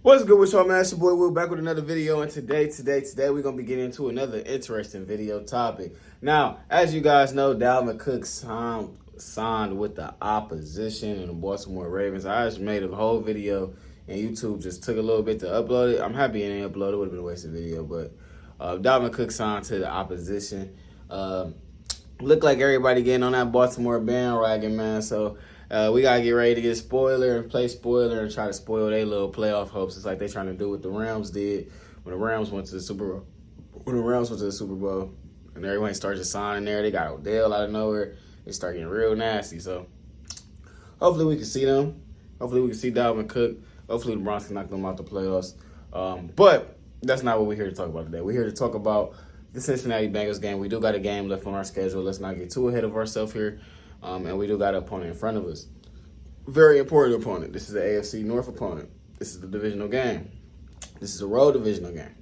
What's good with y'all, man? It's your boy Will back with another video, and today we're gonna be getting into another interesting video topic. Now, as you guys know, Dalvin Cook signed with the opposition in the Baltimore Ravens. I just made a whole video, and YouTube just took a little bit to upload it. I'm happy it ain't uploaded; it would have been a wasted video. But Dalvin Cook signed to the opposition. Look like everybody getting on that Baltimore bandwagon, man. So. We gotta get ready to get spoiler and play spoiler and try to spoil their little playoff hopes. It's like they trying to do what the Rams did when the Rams went to the Super Bowl. When the Rams went to the Super Bowl and everyone started just signing there, they got Odell out of nowhere. They start getting real nasty. So hopefully we can see them. Hopefully we can see Dalvin Cook. Hopefully the Browns can knock them out the playoffs. But that's not what we're here to talk about today. We're here to talk about the Cincinnati Bengals game. We do got a game left on our schedule. Let's not get too ahead of ourselves here. And we do got an opponent in front of us. Very important opponent. This is the AFC North opponent. This is the divisional game. This is a road divisional game.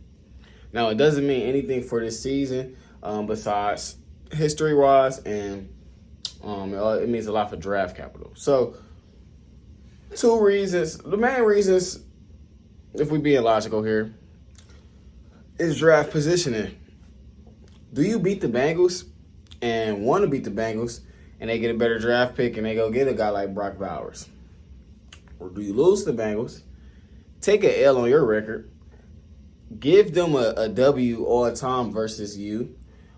Now, it doesn't mean anything for this season besides history-wise, and it means a lot for draft capital. So, two reasons. The main reasons, if we're being logical here, is draft positioning. Do you beat the Bengals and want to beat the Bengals, and they get a better draft pick and they go get a guy like Brock Bowers? Or do you lose to the Bengals, take an L on your record, give them a W all the time versus you,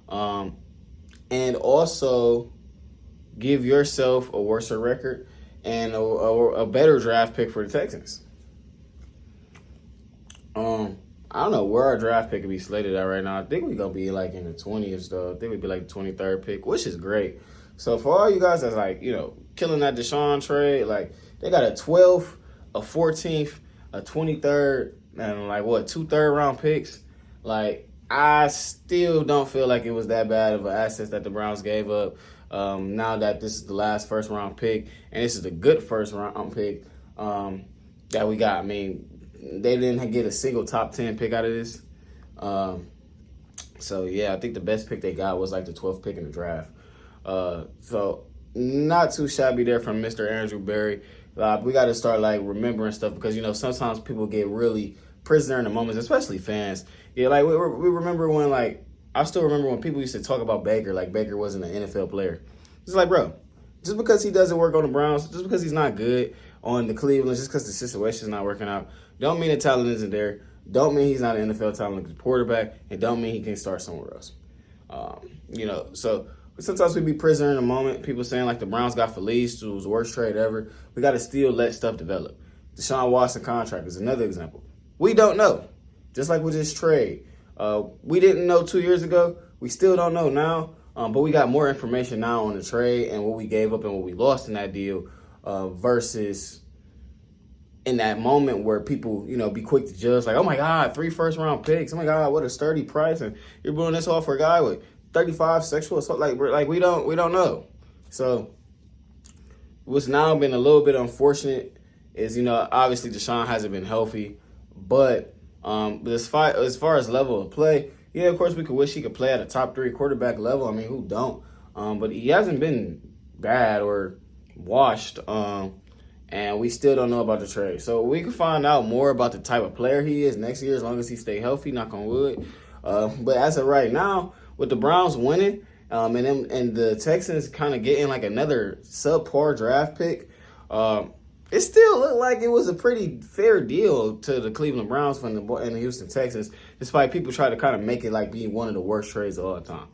and also give yourself a worse record and a better draft pick for the Texans? I don't know where our draft pick could be slated at right now. I think we're going to be like in the 20th, though. I think we'd be like the 23rd pick, which is great. So for all you guys that's like, killing that Deshaun trade, like they got a 12th, a 14th, a 23rd, and like two third-round picks. Like I still don't feel like it was that bad of an asset that the Browns gave up. Now that this is the last first-round pick, and this is a good first-round pick that we got. I mean, they didn't get a single top 10 pick out of this. So yeah, I think the best pick they got was like the 12th pick in the draft. So not too shabby there from Mr. Andrew Berry. We got to start like remembering stuff because, sometimes people get really prisoner in the moments, especially fans. Yeah, like we remember when I still remember when people used to talk about Baker, like Baker wasn't an NFL player. It's like, bro, just because he doesn't work on the Browns, just because he's not good on the Cleveland, just because the situation's not working out, don't mean the talent isn't there. Don't mean he's not an NFL talent like the quarterback, and don't mean he can start somewhere else. So sometimes we be prisoner in the moment. People saying like the Browns got Felice, who was the worst trade ever. We got to still let stuff develop. Deshaun Watson contract is another example. We don't know. Just like with this trade. We didn't know 2 years ago. We still don't know now. But we got more information now on the trade and what we gave up and what we lost in that deal versus in that moment where people, be quick to judge. Like, oh, my God, 3 first-round picks. Oh, my God, what a sturdy price. And you're doing this all for a guy with 35 sexual assault. Like we don't know. So what's now been a little bit unfortunate is, obviously Deshaun hasn't been healthy. But as far as level of play, yeah, of course we could wish he could play at a top 3 quarterback level. I mean, who don't? But he hasn't been bad or washed. And we still don't know about the trade. So we can find out more about the type of player he is next year as long as he stay healthy, knock on wood. But as of right now, with the Browns winning and the Texans kind of getting like another subpar draft pick, it still looked like it was a pretty fair deal to the Cleveland Browns and the Houston Texans, despite people try to kind of make it like being one of the worst trades of all time.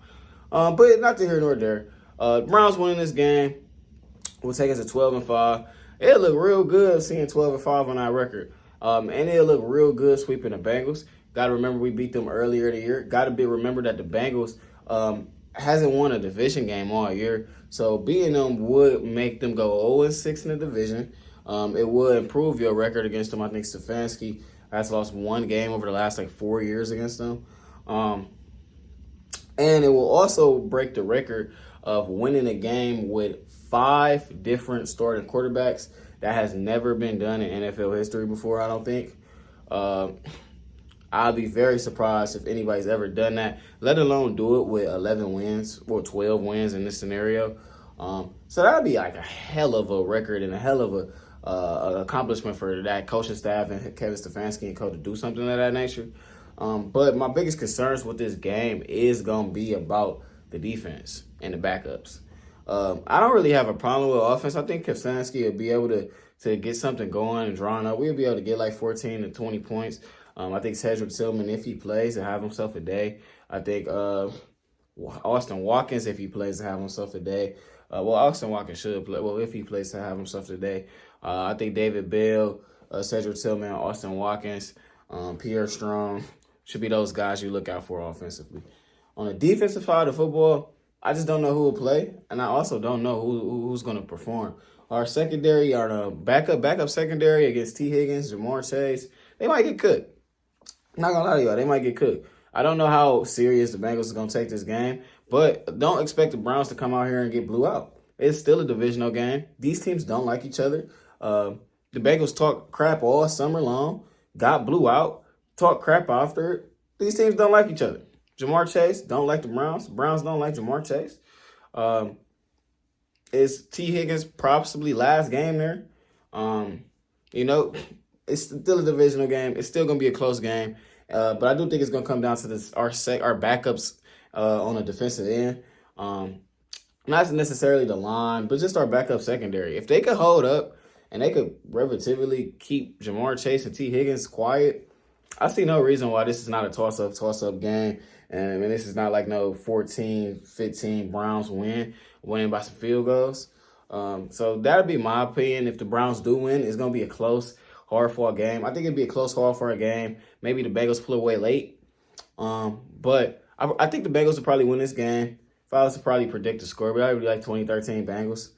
But not to here nor there. Browns winning this game will take us to 12-5. It looked real good seeing 12-5 on our record. And it looked real good sweeping the Bengals. Got to remember we beat them earlier in the year. Got to remember that the Bengals hasn't won a division game all year. So beating them would make them go 0-6 in the division. It would improve your record against them. I think Stefanski has lost 1 game over the last 4 years against them. And it will also break the record of winning a game with 5 different starting quarterbacks. That has never been done in NFL history before, I don't think. I'll be very surprised if anybody's ever done that, let alone do it with 11 wins or 12 wins in this scenario. So that'd be like a hell of a record and a hell of accomplishment for that coaching staff and Kevin Stefanski and coach to do something of that nature. But my biggest concerns with this game is going to be about the defense and the backups. I don't really have a problem with offense. I think Stefanski will be able to get something going and drawing up. We'll be able to get like 14 to 20 points. I think Cedric Tillman, if he plays, will have himself a day. I think Austin Watkins, if he plays, to have himself a day. Austin Watkins should play. Well, if he plays, to have himself today. I think David Bell, Cedric Tillman, Austin Watkins, Pierre Strong should be those guys you look out for offensively. On the defensive side of football, I just don't know who will play, and I also don't know who's going to perform. Our secondary, our backup secondary against T. Higgins, Jamar Chase, they might get cooked. I'm not going to lie to y'all, they might get cooked. I don't know how serious the Bengals are going to take this game, but don't expect the Browns to come out here and get blew out. It's still a divisional game. These teams don't like each other. The Bengals talk crap all summer long, got blew out, talk crap after it. These teams don't like each other. Jamar Chase don't like the Browns. Browns don't like Jamar Chase. It's T. Higgins' possibly last game there. It's still a divisional game. It's still going to be a close game. But I do think it's going to come down to our backups on the defensive end. Not necessarily the line, but just our backup secondary. If they could hold up and they could relatively keep Jamar Chase and T. Higgins quiet, I see no reason why this is not a toss-up game. And this is not like no 14-15 Browns winning by some field goals. So that'd be my opinion. If the Browns do win, it's going to be a close, hard-fought game. I think it'd be a close, hard-fought game. Maybe the Bengals pull away late. But I think the Bengals will probably win this game. If I was to probably predict the score, but I would be like 2013 Bengals.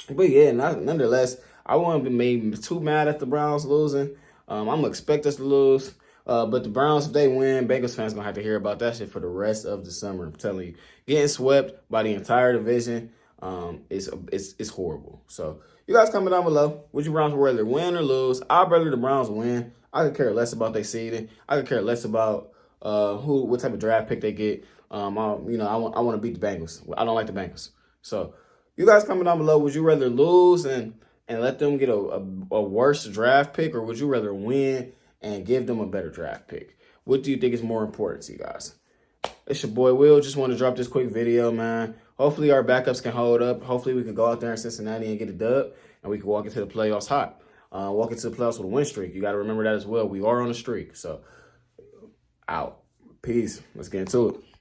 But yeah, nonetheless, I wouldn't be made too mad at the Browns losing. I'm going to expect us to lose. But the Browns, if they win, Bengals fans going to have to hear about that shit for the rest of the summer. I'm telling you, getting swept by the entire division is horrible. So you guys comment down below. Would you Browns rather win or lose? I'd rather the Browns win. I could care less about their seeding. I could care less about what type of draft pick they get. I want to beat the Bengals. I don't like the Bengals. So you guys comment down below. Would you rather lose and let them get a worse draft pick, or would you rather win and give them a better draft pick? What do you think is more important to you guys? It's your boy Will. Just want to drop this quick video, man. Hopefully our backups can hold up. Hopefully we can go out there in Cincinnati and get a dub, and we can walk into the playoffs hot. Walk into the playoffs with a win streak. You got to remember that as well. We are on a streak. So, out. Peace. Let's get into it.